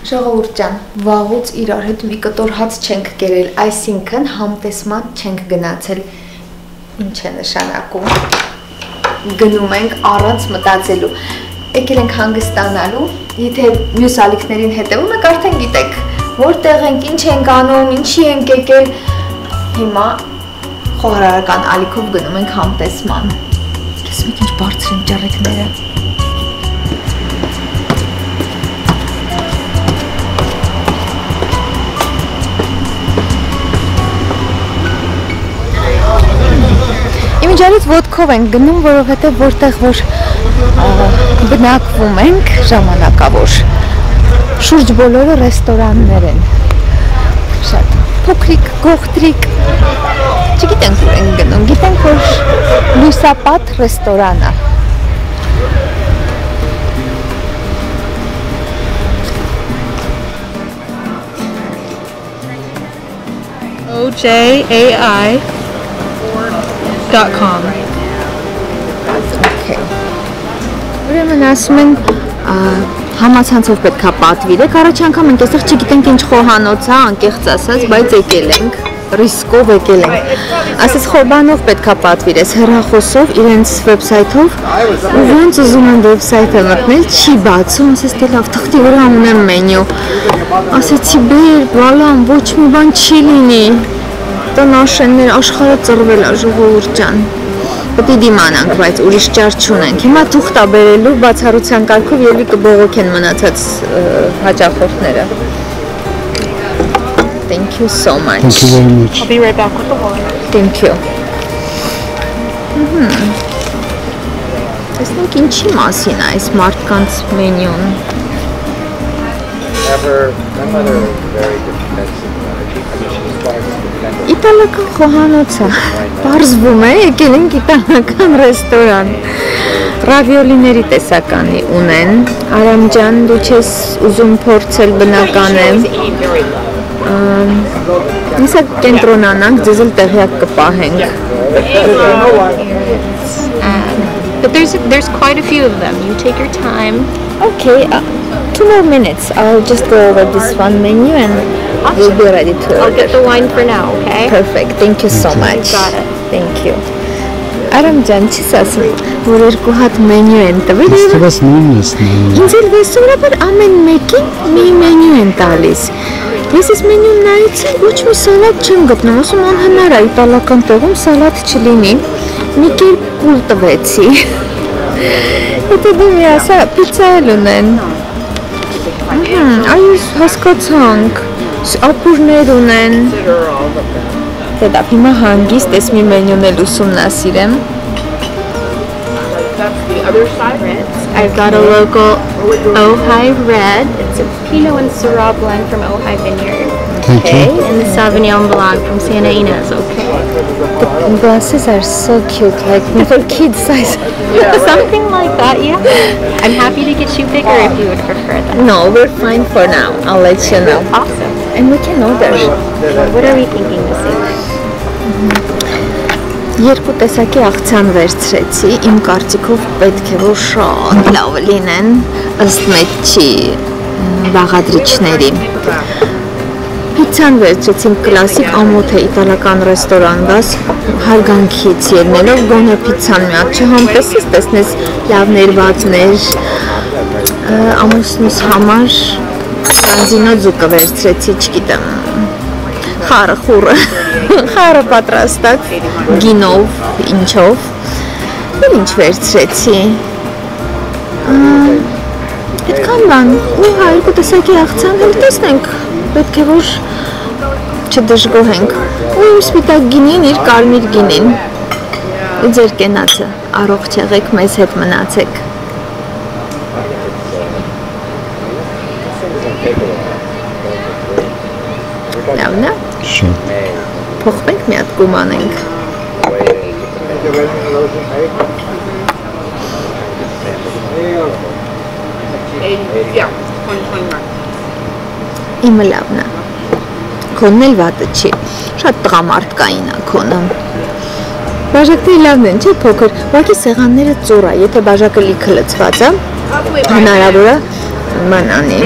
Ժողովուրդ ջան, վաղուց իրար հետ մի կտոր հաց չենք կերել, այսինքն համտեսման չենք գնացել։ Ինչ է նշանակում։ Գնում ենք առանց մտածելու։ Եկել ենք հանգստանալու, եթե մյուս ալիքներին հետևում եք, արդեն գիտեք, որտեղ ենք, ինչ ենք անում, ինչի ենք եկել։ Հիմա խոհարարական ալիքով գնում ենք համտեսման։ Լսում եք ինչ բարձր են ճառեկները։ Իմիջարից ոտքով ենք գնում, որովհետև որտեղ որ բնակվում ենք ժամանակավոր շուրջ բոլորը ռեստորաններ են, շատ փոքրիկ, գողտրիկ, չգիտենք որ ենք գնում, գիտենք որ լուսապատ ռեստորան է։ OJAI.com. Okay. Ուրեմն ասում են համացանցով պետք է պատվիրեք, առաջ անգամ ենք այստեղ չգիտենք ինչ խոհանոց է, անկեղծ ասած, բայց եկել ենք, ռիսկով եկել ենք։ Ասես խոբանով պետք է պատվիրես, հեռախոսով, իրենց վեբսայթով, ու ոնց ուզում են վեբսայթը մտնել, չի բացում, ասես թե լավ, թղթի վրա ունեմ մենյու։ Ասեցի բեր, բալամ, ոչ մի բան չի լինի։ Տնաշեններ, աշխարհը ծռվել է, ժողովուրդ ջան։ Պետք է դիմանանք, բայց ուրիշ ճար չունենք։ Հիմա թուղթ է բերելու բացառության կարգով ելի կբողոքեն մնացած հաճախորդները։ Thank you so much. Thank you very much. I'll be right back with the water. Thank you. Տեսնենք ինչի մասին է այս մարդկանց մենյուն։ Իտալական խոհանոց է, պարզվում է, եկել ենք իտալական ռեստորան, ռավիոլիների տեսականի ունեն, Արամ ջան, դու չես ուզում փորձել բնական է, նիսա կենտրոնանանք, ձեզ էլ տեղյակ կպահենք։ But there's quite a few of them. You take your time. Okay, 2 more minutes. I'll just go over this one menu and we'll be ready to order. I'll get the wine for now, okay? Perfect. Thank you so much. Got it. Thank you. Արամ ջան, չես ասում, որ երկու հատ մենյու են տվել։ Ստվես նույնն ես նույնն։ Ինձ էլ վեսորաբար ամեն մեկին մի մենյու են տալիս։ Ես այս մենյուն նայեցի, ոչ մի սալատ չեմ գտնում, ասում անհնար է իտալական տեղում սալատ չլինի։ Մի կերպ կուլ տվեցի։ Հետո դու մի ասա, պիցա էլ ունեն։ Այս հասկացանք, ապուրներ ունեն։ Հետո հիմա հանգիստ ես մի մենյուն էլ ուսումնասիրեմ։ I've got a local Ojai Red. It's a Pinot and Syrah blend from Ojai Vineyard. Okay. And the Sauvignon Blanc from Santa Ynez, okay? The glasses are so cute, like for kid size. Something like that, yeah. I'm happy to get you bigger if you would prefer that. No, we're fine for now. I'll let you know. Awesome. And we can order. What are we thinking to see? Երկու տեսակի աղցան վերցրեցի, իմ կարծիքով պետք է որ շատ լավ լինեն ըստ մեջի բաղադրիչների։ Պիցան վերցրեցինք կլասիկ ամոթ է իտալական ռեստորան գաս, հարգանքից ելնելով գոնե պիցան մի հատ չհամտեսես, տեսնես լավ ներվածներ, ամուսնուս համար ռանձինո ձուկը վերցրեցի, չգիտեմ, խառը խուրը, խառը պատրաստած, գինով, ինչով, էլ ինչ վերցրեցի, հետքան բան, ու երկու տեսակի աղցան էլ տեսնենք, պետք է որ չդժգոհենք, ու իմ սպիտակ գինին, իր կարմիր գինին, ու ձեր կենացը, առողջ եղեք, մեզ հետ մնացեք։ Լավն է։ Շատ։ Փոխվենք մի հատ գումանենք։ Իմը լավն է։ Քոնն էլ վատը չի։ Շատ տղամարդ կային է քոնը։ Բաժակները լավն են, չէ՞ փոքր։ Ուղղակի սեղանները ծուռ է, եթե բաժակը լիքը լցված է, հնարավոր է ման անի։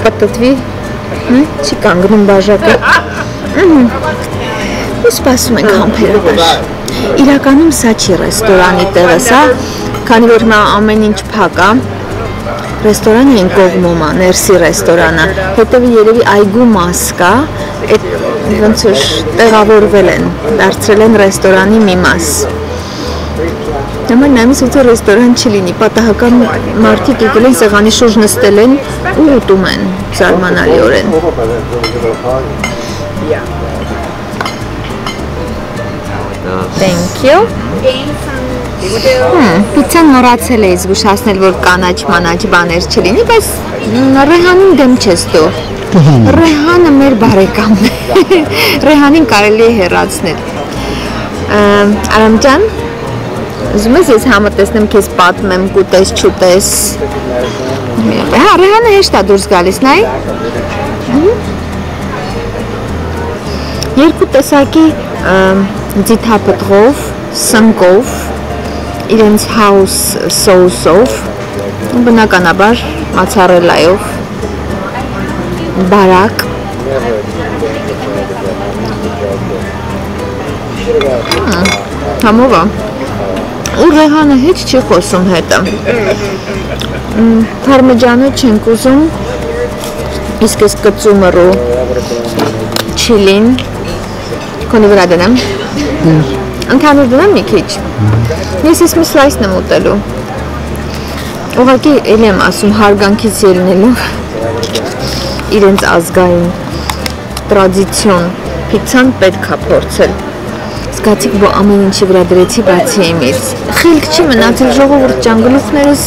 պտտվի, չի կանգնում բաժակը։ Ու սպասում ենք համբերաբար։ Իրականում սա չի ռեստորանի տեղը, սա, քանի որ հիմա ամեն ինչ փակ է, ռեստորանը այն կողմում է, ներսի ռեստորանը, հետևի երևի այգու մաս կա, այդ ոնց որ տեղավորվել են, դարձրել են ռեստորանի մի մաս։ Նման նայմիս ոնց որ ռեստորան չլինի, պատահական մարդիկ եկել են սեղանի շուրջ նստել են ու ուտում են զարմանալիորեն։ Thank you. Պիցան նորացել է զգուշացնել, որ կանաչ-մանաչ բաներ չլինի, բայց Ռեհանին դեմ չես դու։ Ռեհանը մեր բարեկամն է։ Ռեհանին կարելի է հեռացնել։ Արամ ջան, ուզում ես ես համը տեսնեմ քեզ պատմեմ, կուտես, չուտես։ Հա, Ռեհանը հեշտ է դուրս գալիս, նայ։ Երկու տեսակի ձիթապտղով, սնկով, իրենց house sauce-ով, բնականաբար մացարելայով, բարակ, համով է, ու Ռեհանը հետ չի խոսում հետը, պարմեջանո չենք ուզում, իսկ ես կծումըրու չիլին, քոնի վրա դնեմ, ընդհանուր դնեմ մի քիչ, ես ես մի սլայսն եմ ուտելու, ուղղակի էլի եմ ասում հարգանքից ելնելով, իրենց ազգային տրադիցիոն պիցան պետք է փորձել, զգացիք, որ ամեն ինչի վրա դրեցի բացի իմից, խիլք չի մնացել ժողովուրդ ջան, գլուխներս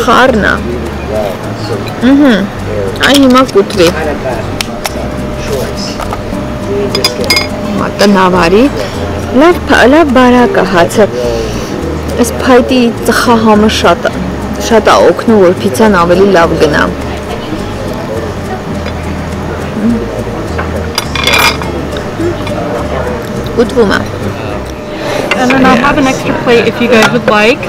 խառն է, այն հիմա կուտվի, տնավարի, լավ բարակ է հացը, այս փայտի ծխահամը շատ է օգնում, որ պիցան ավելի լավ գնա։ Ուտվում է։ And then I'll have an extra plate if you guys would like,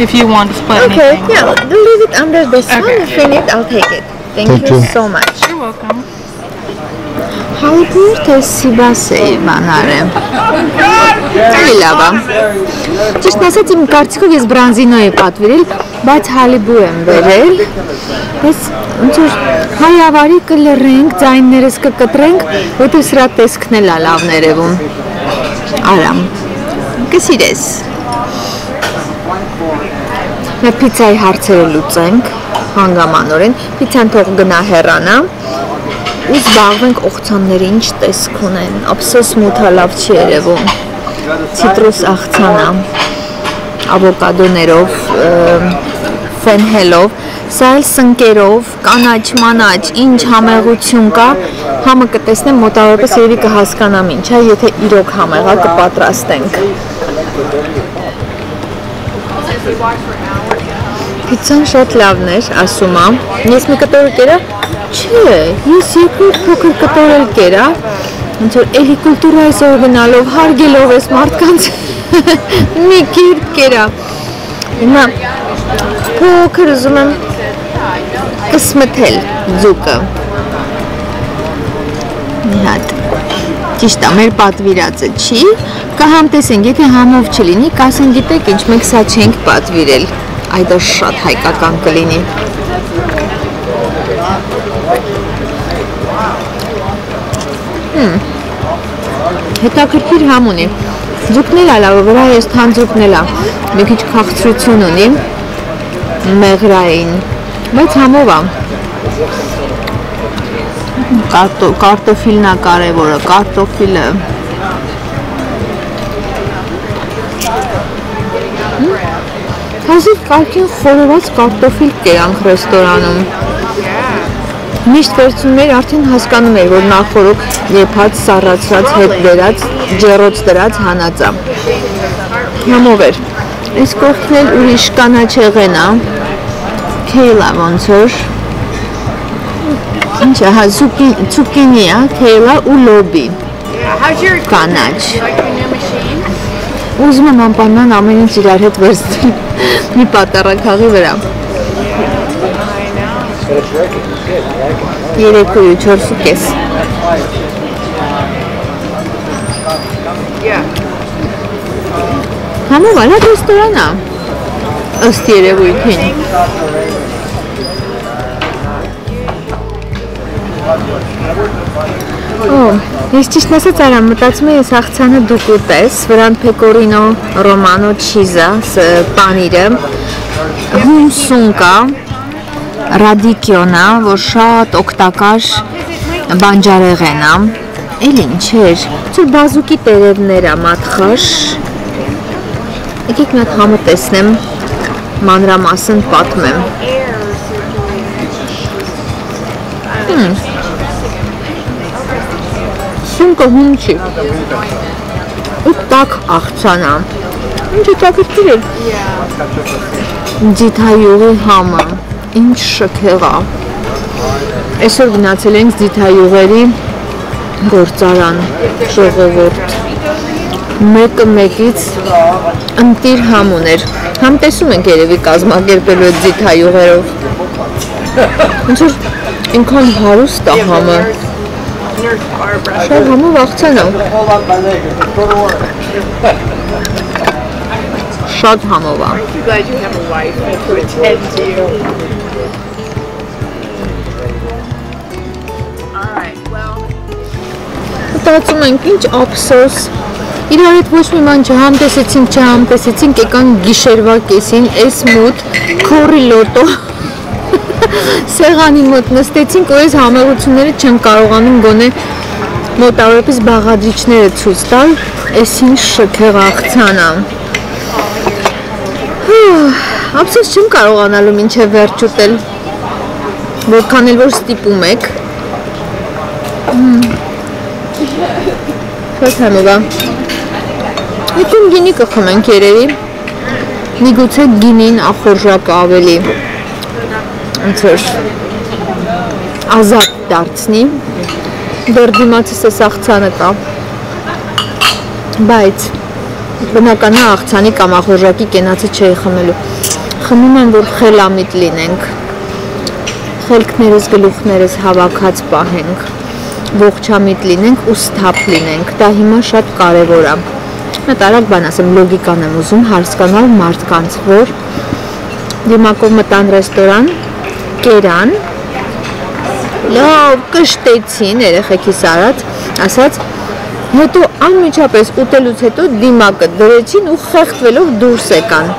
if you want to split anything. Okay, yeah, leave it under this one, if you need, I'll take it. Thank you so much. You're welcome. Հալիբուր թե սիբաս էի բանար եմ, էլի լավ է, ճիշտ ասած իմ կարծիքով ես բրանզինո էի պատվիրել, բայց հալիբու եմ վերել, բայց ոնց որ հայավարի կլռենք, ձայններս կկտրենք, որտեղ սրա տեսքն էլ է լավ ներևում, արամ, կսիրես, մեր պիցայի հարցերը լուծենք, հանգամանորեն, պիցան թող գնա հեռանա, ու զբաղվենք օղցանները ինչ տեսք ունեն, ափսոս մութա լավ չի երևում, ցիտրուս աղցանա, ավոկադոներով, ֆենհելով, սա էլ սնկերով, կանաչ-մանաչ, ինչ համեղություն կա, համը կտեսնեմ մոտավորապես երևի կհասկանամ ինչ է, եթե իրոք համեղա կպատրաստենք։ Պիցան շատ լավն էր, ասում եմ, ես մի կտորը կերա, չէ, ես երկրորդ փոքր կտորել կերա, ոնց որ էլի կուլտուրայից օրգնալով, հարգելով ես մարդկանց մի կիրք կերա, հիմա փոքր ուզում եմ կսմթել ձուկը, մի հատ, ճիշտ է, մեր պատվիրածը չի, կհամտեսենք, եթե համով չլինի, կասեն գիտեք ինչ, մենք սա չենք պատվիրել, այդ շատ հայկական կլինի։ Հետաքրքիր համ ունի, ձուկն էլ ալա, վրա ես թանձուկն էլ է, մի քիչ քաղցրություն ունի, մեղրային, բայց համով է, կարտոֆիլն է կարևորը, կարտոֆիլը, հազիվ կարգին խորոված կարտոֆիլ կերանք ռեստորանում, միշտ վերցնում էր, արդեն հասկանում էր, որ նախորոք եփած, սառացրած, հետ վերած, ջեռոց դրած հանածա։ Համով էր։ Այս կողքն էլ ուրիշ կանաչեղեն է, քեյլա ոնց որ, ինչ է, հա, ցուկինի է, քեյլա ու լոբի, կանաչ։ Ուզում եմ անպայման ամեն ինչ իրար հետ վերցնել մի պատառաքաղի վրա։ 3.4 Համով ալա ռեստորանա ըստ երևույթին Ես ճիշտ ասած արա մտածում եմ ես աղցանը դուք ուտես վրան պեկորինո ռոմանո չիզա պանիրը հունսուն կա ռադիկյոնա որ շատ օգտակար բանջարեղեն է էլ ինչ էր ծուր բազուկի տերևներ է մատխաշ եկեք մի հատ համը տեսնեմ մանրամասն պատմեմ Սունկը հում չի ու տակ աղցանա ինչ է տակրտիր էր ձիթայյուղի համը ինչ շքեղա այսօր գնացել ենք ձիթայյուղերի գործարան ժողովուրդ մեկը մեկից ընտիր համ ուներ համ տեսում ենք երևի կազմակերպելու այդ ձիթայյուղերով ինչ որ ինքան հարուստ է համը Շատ համով աղցան է Շատ համով է Մտածում ենք ինչ ափսոս Իրար հետ ոչ մի ման չհամտեսեցինք եկան գիշերվա կեսին այս մոտ քորի լոտո Սեղանի մոտ նստեցինք ու այս համեղությունները չեմ կարողանում գոնե մոտավորապես բաղադրիչները ցույց տալ, այս ինչ շքեղ աղցան է։ Ափսոս չեմ կարողանալու մինչև վերջ ուտել, որքան էլ որ ստիպում եք։ Շատ համով է։ Եկում գինի կխմենք երևի, միգուցե գինին ախորժակը ավելի ոնց որ ազատ դարձնի դեռ դիմացս էս աղցանը կա բայց բնականա աղցանի կամ ախորժակի կենացը չէի խմելու խմում եմ որ խելամիտ լինենք խելքներս գլուխներս հավաքած պահենք ողջամիտ լինենք ու սթափ լինենք դա հիմա շատ կարևոր է Մեծ արագ բան ասեմ լոգիկան եմ ուզում հասկանալ մարդկանց որ դիմակով մտան ռեստորան կերան, լավ կշտեցին երեխեքիս արած, ասած, հետո անմիջապես ուտելուց հետո դիմակը դրեցին ու խեղդվելով դուրս եկան։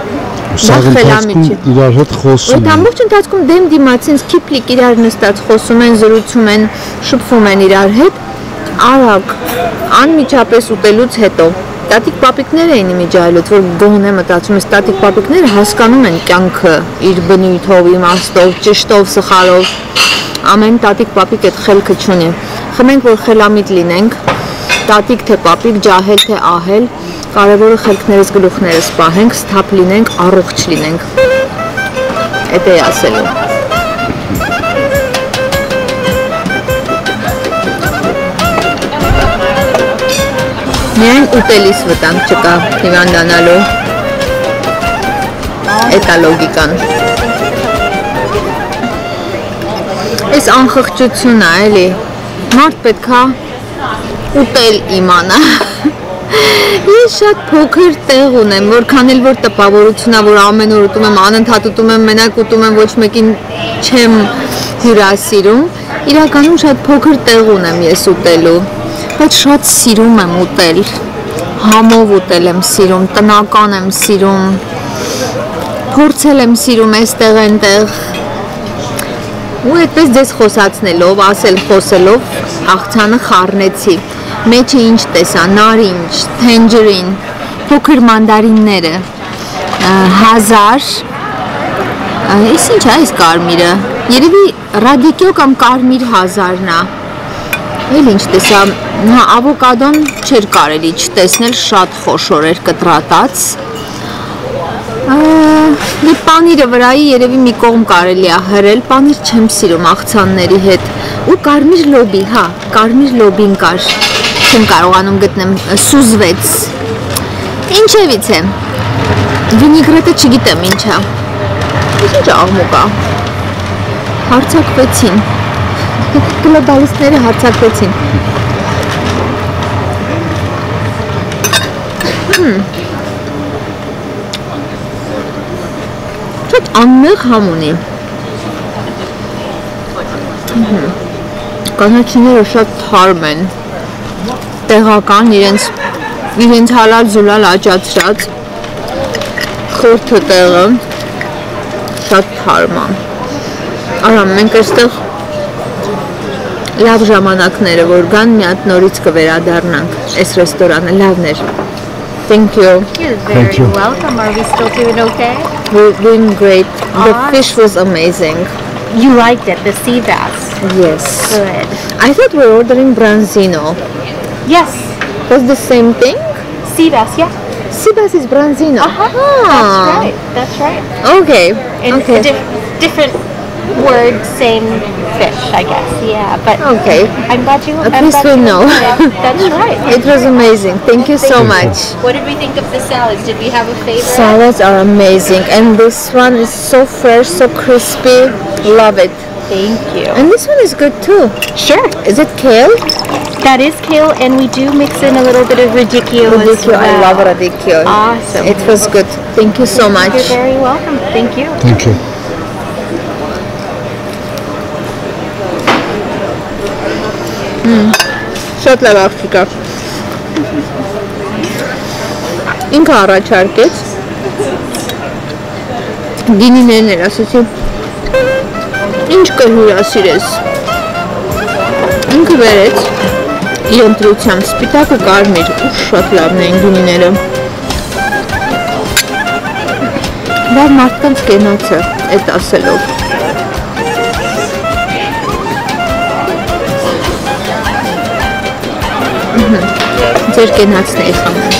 Սաղ ընթացքում իրար հետ խոսում են։ Այդ ամբողջ ընթացքում դեմ դիմացինց քիփլիկ իրար նստած խոսում են, զրուցում են, շփվում են իրար հետ, արագ, անմիջապես ուտելուց հետո Տատիկ պապիկներ էին իմիջայլոց, որ գոնե մտածում ես տատիկ պապիկները հասկանում են կյանքը իր բնույթով, իմաստով, ճշտով, սխալով ամեն տատիկ պապիկ այդ խելքը չունի խմենք, որ խելամիտ լինենք տատիկ թե պապիկ, ջահել թե ահել կարևորը խելքներս գլուխներս պահենք, սթափ լինենք, առողջ լինենք Էդ է ասելու Միայն ուտելիս վտանգ չկա հիվանդանալու Էդ է լոգիկան Այս անխղճությունն է էլի Մարդ պետք է ուտել իմանա Ես շատ փոքր տեղ ունեմ, որքան էլ որ տպավորությունն է, որ ամեն օր ուտում եմ, անընդհատ ուտում եմ, մենակ ուտում եմ, ոչ մեկին չեմ հյուրասիրում Իրականում շատ փոքր տեղ ունեմ ես ուտելու Բայց շատ սիրում եմ ուտել, համով ուտել եմ սիրում, տնական եմ սիրում, փորձել եմ սիրում այստեղ այնտեղ ու այդպես ձեզ խոսացնելով, ասել խոսելով աղցանը խառնեցի, մեջը ինչ տեսա, նարինջ, թենջերին, փոքր մանդարինները, 1000, այս ինչ է այս կարմիրը, երևի ռադիկյո կամ կարմիր 1000-ն է Էլ ինչ տեսա, ավոկադոն չէր կարելի չտեսնել, շատ խոշոր էր կտրատած Պանիրը վրայի երևի մի կողմ կարելի է հրել, պանիր չեմ սիրում աղցանների հետ ու կարմիր լոբի, հա, կարմիր լոբին կար, չեմ կարողանում գտնեմ, սուզվեց Ինչևից է, վինիգրետը չգիտեմ ինչ է, ինչ աղմուկ է Հարցակվեցին։ Գլոբալիստները հարցակվեցին։ Շատ անմեղ համ ունի։ Կանաչիները շատ թարմ են։ Տեղական իրենց հալալ զուլալ աճացրած խորթը տեղը շատ թարմ է։ Արա մենք այստեղ լավ ժամանակները որ գան մի հատ նորից կվերադառնանք այս ռեստորանը լավն էր։ Thank you. You're very welcome. Are we still doing okay? We're doing great. The fish was amazing. You liked it, the sea bass. Yes. Good. I thought we were ordering branzino. Yes. Was the same thing? Sea bass, yeah. Sea bass is branzino. That's right. That's right. Okay. And Okay. Different word, same fish, I guess. Yeah, but Okay. I'm glad you. At least we know. That's right. It was amazing. Thank you so much. What did we think of the salads? Did we have a favorite? Salads are amazing, and this one is so fresh, so crispy. Love it. Thank you. And this one is good too. Sure. Is it kale? That is kale, and we do mix in a little bit of radicchio as Radicchio. well. I love radicchio. Awesome. It was good. Thank you so much. You're very welcome. Thank you. Thank you. Շատ լավ աղջիկա։ Ինքը առաջարկեց գինիներն էր, ասեցի ինչ կհյուրասիրես։ Ինքը վերեց իր ընտրությամբ սպիտակ ու կարմիր, շատ լավն էին գինիները։ Լավ մարդկանց կենացը էդ ասելով։ Ձեր կենացն էի խմել։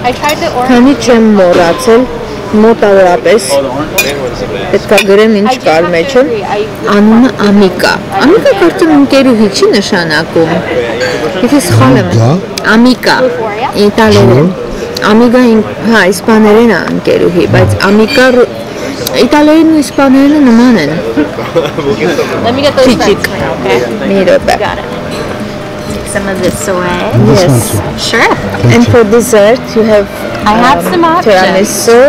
I tried the orange. Քանի չեմ մոռացել, մոտավորապես պետք է գրեմ ինչ կար մեջը, անունը Ամիկա։ Ամիկա կարծեմ ընկերուհի չի նշանակում։ Եթե սխալ եմ, Ամիկա, իտալերեն։ Ամիգա, հա, իսպաներեն է ընկերուհի, բայց Ամիկա իտալերեն ու իսպաներենը նման են։ Let me get those Chichik. friends for you, okay? Մի րոպե։ Got it. Take some of this away. Yes. Sure. And for dessert you have I have some options. tiramisu,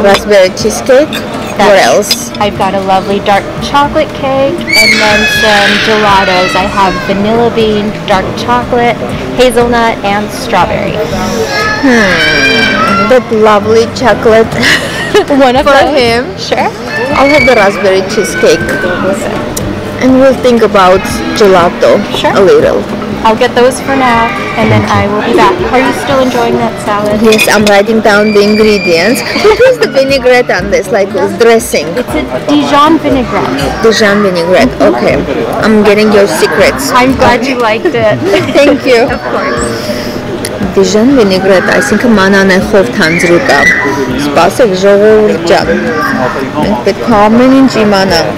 raspberry cheesecake. What else? I've got a lovely dark chocolate cake and then some gelatos. I have vanilla bean, dark chocolate, hazelnut, and strawberry. That lovely chocolate. One of For those. him. Sure. I'll have the raspberry cheesecake. And we'll think about gelato Sure. a little. I'll get those for now and then I will be back. Are you still enjoying that salad? Yes, I'm writing down the ingredients. What is the vinaigrette on this? Like with dressing? It's a Dijon vinaigrette. Dijon vinaigrette. Okay. I'm getting your secrets. I'm glad you liked it. Thank you. Of course. Dijon vinaigrette, այսինքն մանանեխով թանձրու կա։ Սպասեք ժողովուրդ ջան։ Մենք պետք է ամեն ինչ իմանանք։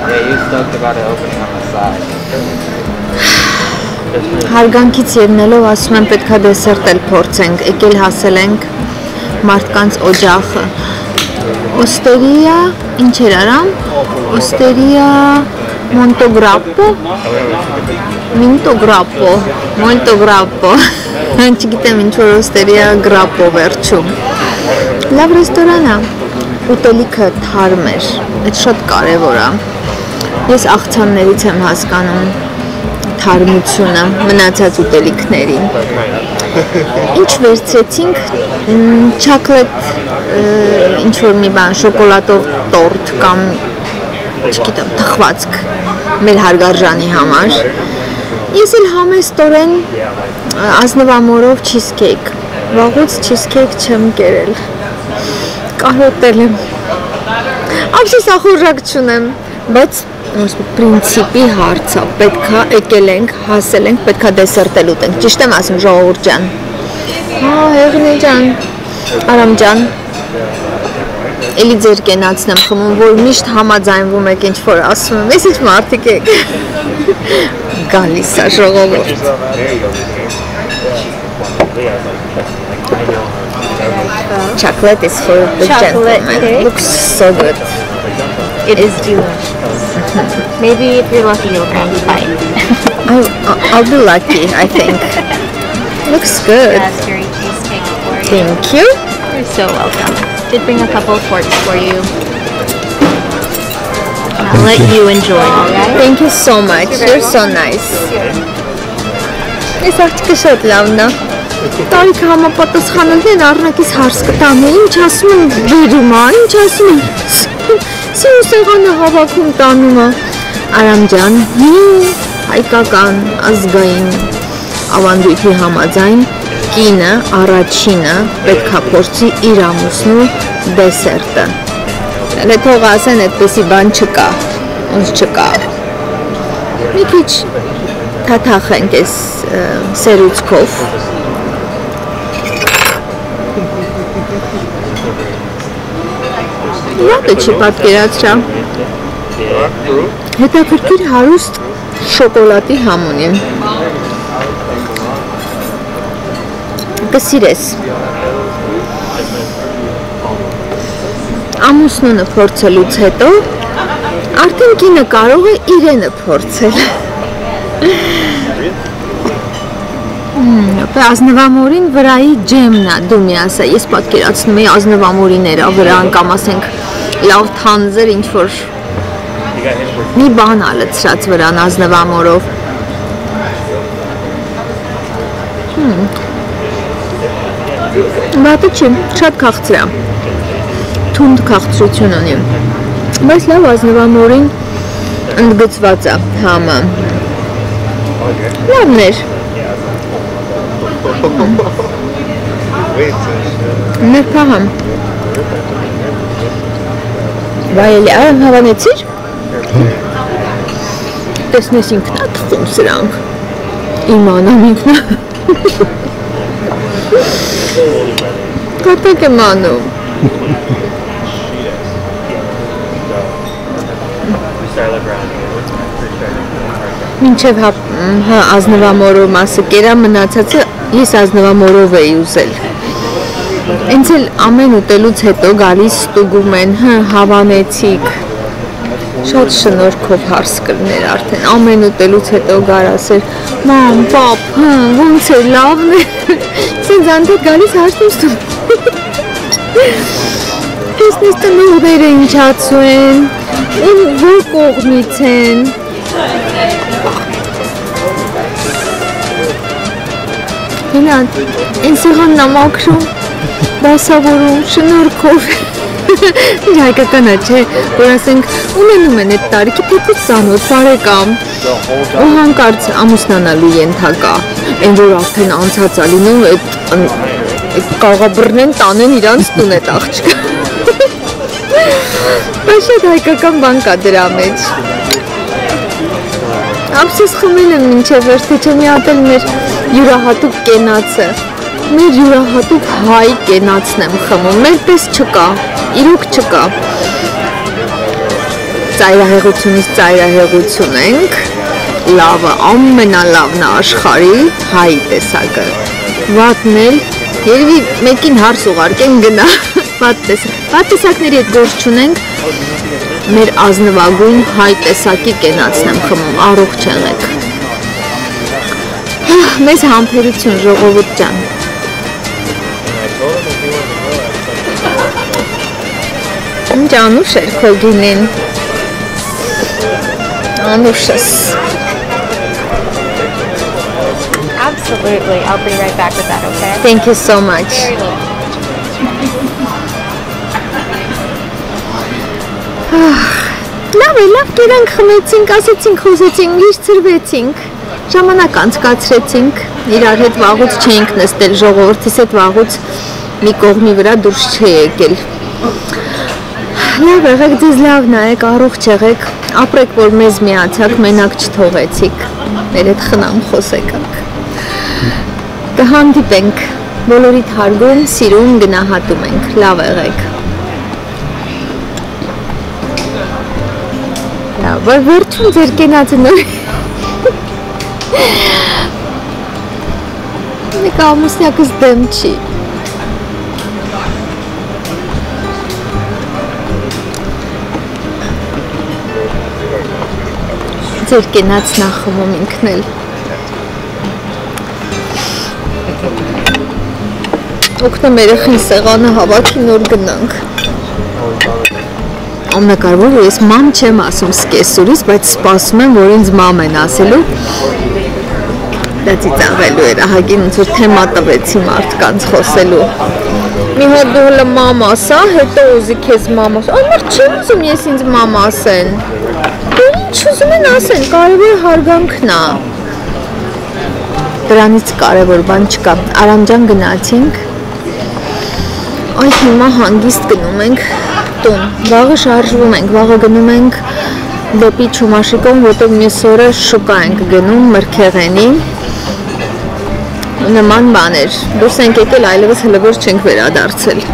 Yeah, you stoked about it opening on the side. Հարգանքից ելնելով ասում եմ պետք է դեսերտ էլ փորձենք, եկել հասել ենք մարդկանց օջախը։ Օստերիա, ինչ էր արամ? Օստերիա Մոնտոգրապո։ Չգիտեմ ինչ որ օստերիա գրապո վերջում։ Լավ ռեստորան է։ Ուտելիքը թարմ էր, այդ շատ կարևոր է։ Ես աղցաններից եմ հասկանում թարմությունը մնացած ուտելիքների։ Ինչ վերցրեցինք, չոկոլադ, ինչ որ մի բան, շոկոլադով տորտ կամ չգիտեմ, թխվածք մեր հարգարժանի համար։ Ես էլ համեստորեն ազնվամորով cheesecake, վաղուց cheesecake չեմ կերել, կարոտել եմ, ապսես ախորժակ չունեմ, բայց պրինցիպի հարցը, պետքա եկել ենք, հասել ենք, պետքա դեսերտ էլ ուտենք, ճիշտ եմ ասում ժողովուրդ ջան։ Հա, Հեղնի ջան, Արամ ջան, էլի ձեր կենացն եմ խմում, որ միշտ համաձայնվում եք ինչ որ ասում եմ, ես ինչ մարդիկ եք, գալիս է ժողովուրդ։ Chocolate is for the Chocolate gentleman. cake. Looks so good. It is delicious. Maybe if you're lucky, you'll grab a bite. I'll be lucky, I think. Looks good. Raspberry cheesecake for you. Thank you. You're so welcome. Did bring a couple of forks for you. I'll let you enjoy, alright? Thank you so much. You're so nice. Այս աղջիկը շատ լավն է։ Տարիքը համապատասխանելն առնակից հարց կտամ, ինչ ասում են բերում է, ինչ ասում են սիրու սեղանը հավաքում տանում է։ Արամ ջան, հայկական ազգային ավանդույթի համաձայն կինը առաջինը պետք է փորձի իր ամուսնու դեսերտը։ Elə թող ասեն, այդպեսի բան չկա, ոնց չկա։ Մի քիչ թաթախենք այս սերուցքով։ Յոտը չի պատկերացրա։ Հետաքրքիր հարուստ շոկոլադի համ ունի։ Կսիրես։ Ամուսնունը փորձելուց հետո արդեն կինը կարող է իրենը փորձել։ Ազնվամորին վրայի ջեմն է, դու մի ասա, ես պատկերացնում եի ազնվամորիները վրան կամ ասենք լավ թանձր ինչ-որ մի բան ա լցրած վրան ազնվամորով։ Բատը չի, շատ քաղցր է, թունդ քաղցրություն ունի, բայց լավ ազնվամորին ընդգծված է համը, լավն էր, ներպահամ, վայելի արամ հավանեցիր, տեսնես ինքնա թխում սրանք, իմանամ ինքնա, կատակ եմ անում, մինչև ազնվամորով մասը կերա մնացածը ես ազնվամորով էի ուզել։ Ինձ էլ ամեն ուտելուց հետո գալիս ստուգում են, հավանեցիք, շատ շնորհքով հարց կլներ արդեն, ամեն ուտելուց հետո գար ասեր, մամ, պապ, ոնց է, լավն է, սենց անդետ գալիս հարցում ստում։ Տեսնես տնողները ինչացու են, որ կողմից են, Հինան, են սեղանն ամակրում, դասավորում, շնորհքով, իր հայկականա չէ, որ ասենք ունենում են այդ տարիքի թեպուց ծանոթ բարեկամ, ու հանկարծ ամուսնանալու ենթակա, են որ արդեն անցած ա լինում, այդ կաղաբրնեն տանեն իրանց տուն այդ աղջկա, բայց շատ հայկական բան կա դրա մեջ, Ապսես խմել եմ մինչև վերջ, թե չէ մի հատ էլ մեր յուրահատուկ կենացը, մեր յուրահատուկ հայ կենացն եմ խմում, մեր պես չկա, իրոք չկա։ Ծայրահեղությունից ծայրահեղություն ենք, լավը, ամենալավն է աշխարհի հայ տեսակը։ Վատն էլ, երևի մեկին հարց ուղարկեն գնա, վատ տեսակների հետ գործ չունենք, մեր ազնվագույն հայ տեսակի կենացն եմ խմում, առողջ եղեք։ Մեզ համբերություն, ժողովուրդ ջան։ Ինչ անուշ էր քո գինին։ Անուշս։ Absolutely. I'll be right back with that, okay? Thank you so much. Լավ է, լավ կերանք խմեցինք, ասեցինք, խոսեցինք, լիշ ծրվեցինք, ժամանակ անցկացրեցինք, իրար հետ վաղուց չէինք նստել, ժողովրդիս հետ վաղուց մի կողմի վրա դուրս չէ եկել։ Լավ եղեք, ձեզ լավ նայեք, առողջ եղեք, ապրեք, որ մեզ միացաք, մենակ չթողեցիք, մեր հետ խնամ խոսեկաք։ Կհանդիպենք, բոլորիդ հարգում, սիրում, գնահատում ենք, լավ եղեք։ Որ վերջում ձեր կենացը նոր մեկ ամուսնյակս դեմ չի ձեր կենացն է խմում ինքն էլ։ Օգնեմ երեխին սեղանը հավաքի նոր գնանք։ Ամենակարևորը ես մամ չեմ ասում սկեսուրից, բայց սպասում եմ, որ ինձ մամ են ասելու։ Դա ծիծաղելու էր, ահագին ոնց որ թեմա տվեցի մարդկանց խոսելու։ Մի հատ դու հələ մամ ասա, հետո ուզի քեզ մամ ասա։ Անմար չեմ ուզում ես ինձ մամ ասեն։ Դու ինչ ուզում են ասեն, կարևոր հարգանքն է։ Դրանից կարևոր բան չկա։ Արամ ջան գնացինք։ Այ հիմա հանգիստ գնում ենք տուն։ Վաղը շարժվում ենք, վաղը գնում ենք դեպի Չումաշիկոն, որտեղ մյուս օրը շուկա ենք գնում Մրգեղենի։ Նման բաներ։ Դուրս ենք եկել, այլևս հլվոր չենք վերադարձել։